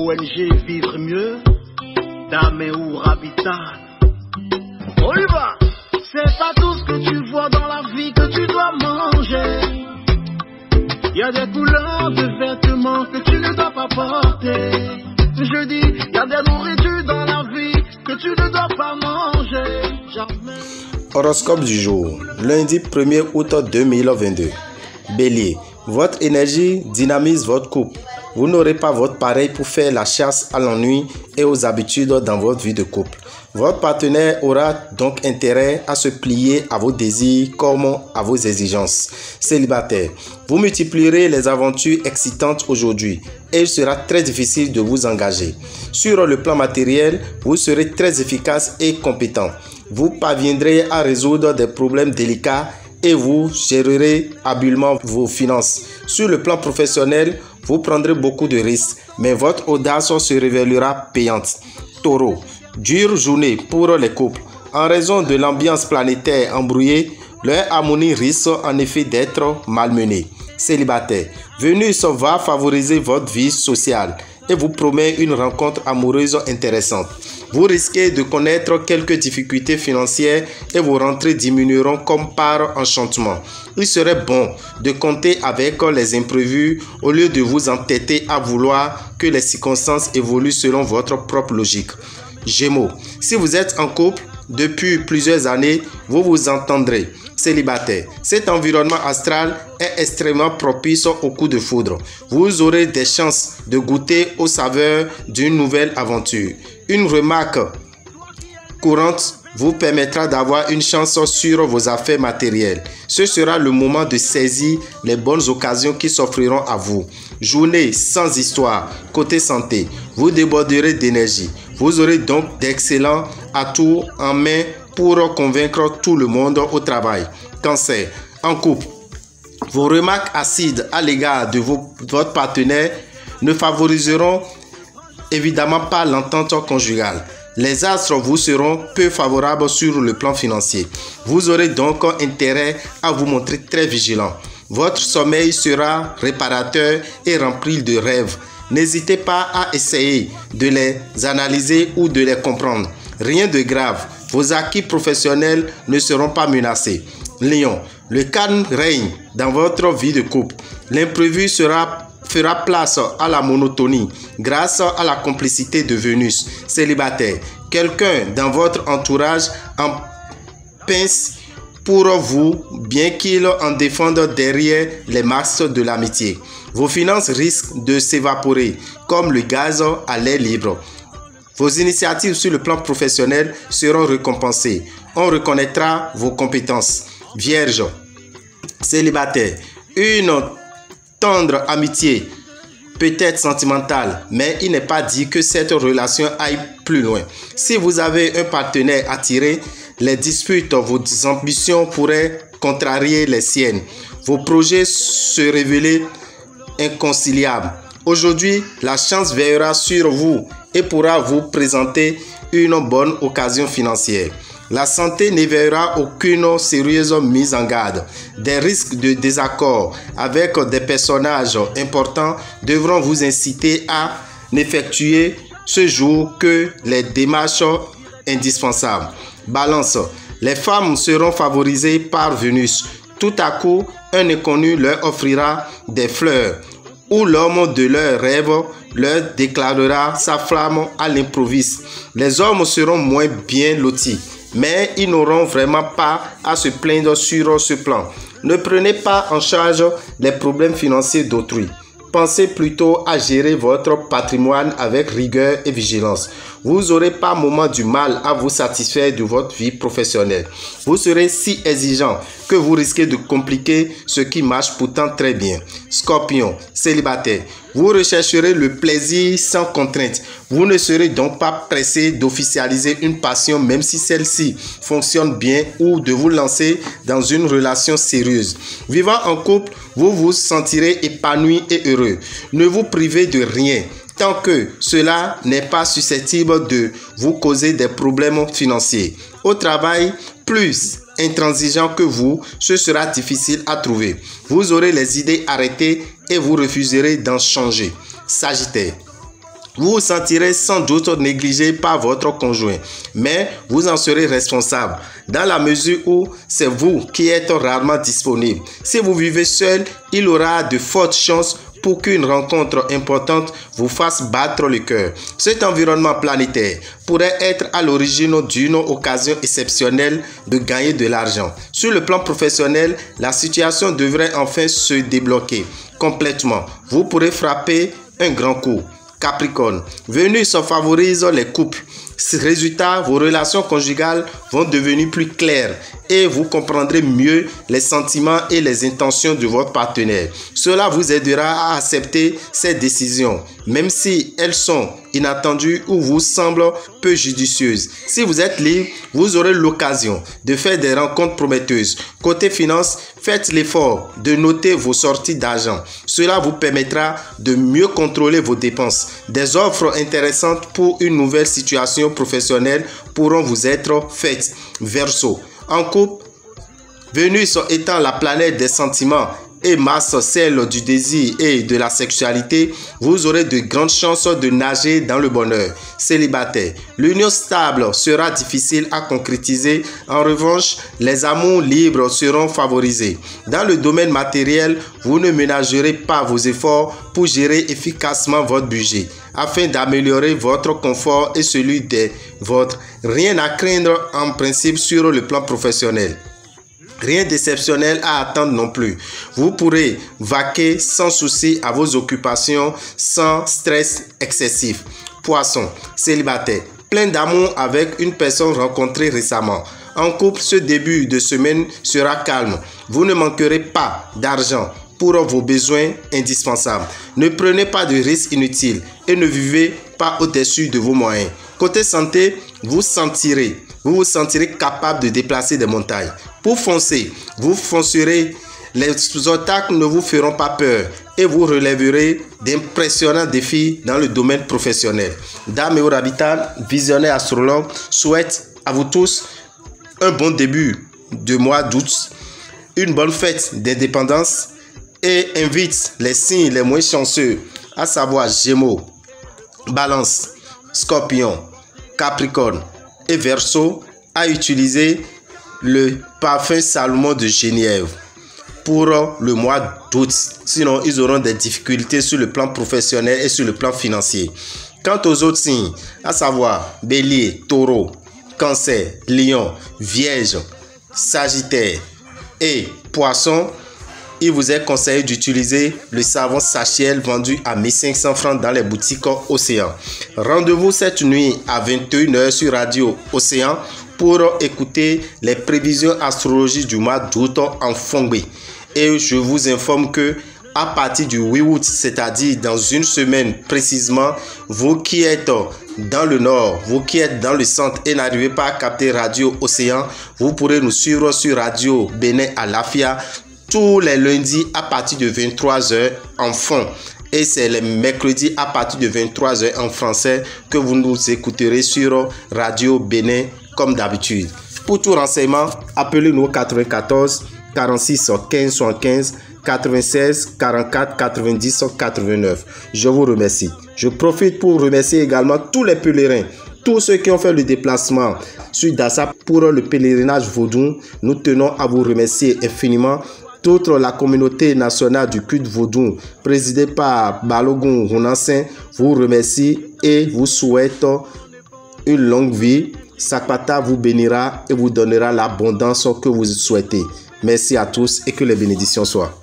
ONG Vivre Mieux, d'Améour Habitat. On y va! C'est pas tout ce que tu vois dans la vie que tu dois manger. Il y a des couleurs de vêtements que tu ne dois pas porter. Je dis, il y a des nourritures dans la vie que tu ne dois pas manger. Jamais. Horoscope du jour, lundi 1er août 2022. Bélier, votre énergie dynamise votre couple. Vous n'aurez pas votre pareil pour faire la chasse à l'ennui et aux habitudes dans votre vie de couple. Votre partenaire aura donc intérêt à se plier à vos désirs comme à vos exigences. Célibataire, vous multiplierez les aventures excitantes aujourd'hui et il sera très difficile de vous engager. Sur le plan matériel, vous serez très efficace et compétent. Vous parviendrez à résoudre des problèmes délicats et vous gérerez habilement vos finances. Sur le plan professionnel, vous prendrez beaucoup de risques, mais votre audace se révélera payante. Taureau, dure journée pour les couples. En raison de l'ambiance planétaire embrouillée, leur harmonie risque en effet d'être malmenée. Célibataire, Vénus va favoriser votre vie sociale et vous promet une rencontre amoureuse intéressante. Vous risquez de connaître quelques difficultés financières et vos rentrées diminueront comme par enchantement. Il serait bon de compter avec les imprévus au lieu de vous entêter à vouloir que les circonstances évoluent selon votre propre logique. Gémeaux, si vous êtes en couple depuis plusieurs années, vous vous entendrez. Célibataire, cet environnement astral est extrêmement propice au coup de foudre. Vous aurez des chances de goûter aux saveurs d'une nouvelle aventure. Une remarque courante vous permettra d'avoir une chance sur vos affaires matérielles. Ce sera le moment de saisir les bonnes occasions qui s'offriront à vous. Journée sans histoire. Côté santé, vous déborderez d'énergie. Vous aurez donc d'excellents atouts en main pour convaincre tout le monde au travail. Cancer, en couple, vos remarques acides à l'égard de votre partenaire ne favoriseront évidemment pas l'entente conjugale. Les astres vous seront peu favorables sur le plan financier. Vous aurez donc intérêt à vous montrer très vigilant. Votre sommeil sera réparateur et rempli de rêves. N'hésitez pas à essayer de les analyser ou de les comprendre. Rien de grave. Vos acquis professionnels ne seront pas menacés. Lion, le calme règne dans votre vie de couple. L'imprévu fera place à la monotonie grâce à la complicité de Vénus. Célibataire, quelqu'un dans votre entourage en pince pour vous, bien qu'il en défende derrière les masques de l'amitié. Vos finances risquent de s'évaporer comme le gaz à l'air libre. Vos initiatives sur le plan professionnel seront récompensées. On reconnaîtra vos compétences. Vierge, célibataire, une tendre amitié peut être sentimentale, mais il n'est pas dit que cette relation aille plus loin. Si vous avez un partenaire attiré, les disputes, vos ambitions pourraient contrarier les siennes. Vos projets se révéler inconciliables. Aujourd'hui, la chance veillera sur vous et pourra vous présenter une bonne occasion financière. La santé n'éveillera aucune sérieuse mise en garde. Des risques de désaccord avec des personnages importants devront vous inciter à n'effectuer ce jour que les démarches indispensables. Balance, les femmes seront favorisées par Vénus. Tout à coup, un inconnu leur offrira des fleurs ou l'homme de leurs rêves leur déclarera sa flamme à l'improviste. Les hommes seront moins bien lotis, mais ils n'auront vraiment pas à se plaindre sur ce plan. Ne prenez pas en charge les problèmes financiers d'autrui. Pensez plutôt à gérer votre patrimoine avec rigueur et vigilance. Vous n'aurez pas un moment du mal à vous satisfaire de votre vie professionnelle. Vous serez si exigeant que vous risquez de compliquer ce qui marche pourtant très bien. Scorpion, célibataire, vous rechercherez le plaisir sans contrainte. Vous ne serez donc pas pressé d'officialiser une passion même si celle-ci fonctionne bien ou de vous lancer dans une relation sérieuse. Vivant en couple, vous vous sentirez épanoui et heureux. Ne vous privez de rien tant que cela n'est pas susceptible de vous causer des problèmes financiers. Au travail, plus intransigeant que vous, ce sera difficile à trouver. Vous aurez les idées arrêtées et vous refuserez d'en changer. Sagittaire, Vous vous sentirez sans doute négligé par votre conjoint, mais vous en serez responsable dans la mesure où c'est vous qui êtes rarement disponible. Si vous vivez seul, il aura de fortes chances pour qu'une rencontre importante vous fasse battre le cœur. Cet environnement planétaire pourrait être à l'origine d'une occasion exceptionnelle de gagner de l'argent. Sur le plan professionnel, la situation devrait enfin se débloquer complètement. Vous pourrez frapper un grand coup. Capricorne, Vénus favorise les couples. Résultat, vos relations conjugales vont devenir plus claires et vous comprendrez mieux les sentiments et les intentions de votre partenaire. Cela vous aidera à accepter ces décisions, même si elles sont inattendues ou vous semblent peu judicieuses. Si vous êtes libre, vous aurez l'occasion de faire des rencontres prometteuses. Côté finance, faites l'effort de noter vos sorties d'argent. Cela vous permettra de mieux contrôler vos dépenses. Des offres intéressantes pour une nouvelle situation professionnelle pourront vous être faites. Verseau, en couple, Vénus étant la planète des sentiments et Mars celle du désir et de la sexualité, vous aurez de grandes chances de nager dans le bonheur. Célibataire, l'union stable sera difficile à concrétiser. En revanche, les amours libres seront favorisés. Dans le domaine matériel, vous ne ménagerez pas vos efforts pour gérer efficacement votre budget afin d'améliorer votre confort et celui des vôtres. Rien à craindre en principe sur le plan professionnel. Rien d'exceptionnel à attendre non plus. Vous pourrez vaquer sans souci à vos occupations, sans stress excessif. Poisson, célibataire, plein d'amour avec une personne rencontrée récemment. En couple, ce début de semaine sera calme. Vous ne manquerez pas d'argent pour vos besoins indispensables. Ne prenez pas de risques inutiles et ne vivez pas au-dessus de vos moyens. Côté santé, vous vous sentirez capable de déplacer des montagnes. Pour foncer, vous foncerez, les obstacles ne vous feront pas peur et vous relèverez d'impressionnants défis dans le domaine professionnel. Dame et Rabital, visionnaire astrologue, souhaite à vous tous un bon début de mois d'août, une bonne fête d'indépendance et invite les signes les moins chanceux, à savoir Gémeaux, Balance, Scorpion, Capricorne et Verseau, à utiliser le parfum Salomon de Genièvre pour le mois d'août. Sinon, ils auront des difficultés sur le plan professionnel et sur le plan financier. Quant aux autres signes, à savoir Bélier, Taureau, Cancer, Lion, Vierge, Sagittaire et Poisson, il vous est conseillé d'utiliser le savon Sachiel vendu à 1500 francs dans les boutiques Océan. Rendez-vous cette nuit à 21 h sur Radio Océan pour écouter les prévisions astrologiques du mois d'août en Fongbe. Et je vous informe que à partir du 8 août, c'est-à-dire dans une semaine précisément, vous qui êtes dans le nord, vous qui êtes dans le centre et n'arrivez pas à capter Radio Océan, vous pourrez nous suivre sur Radio Bénin à Lafia tous les lundis à partir de 23 h en fond. Et c'est les mercredis à partir de 23 h en français que vous nous écouterez sur Radio Bénin comme d'habitude. Pour tout renseignement, appelez-nous 94 46 15 75 96 44 90 89. Je vous remercie. Je profite pour remercier également tous les pèlerins, tous ceux qui ont fait le déplacement sur Dassa pour le pèlerinage vaudou. Nous tenons à vous remercier infiniment. Toute la communauté nationale du culte vaudou, présidée par Balogun Runansen, vous remercie et vous souhaite une longue vie. Sakpata vous bénira et vous donnera l'abondance que vous souhaitez. Merci à tous et que les bénédictions soient.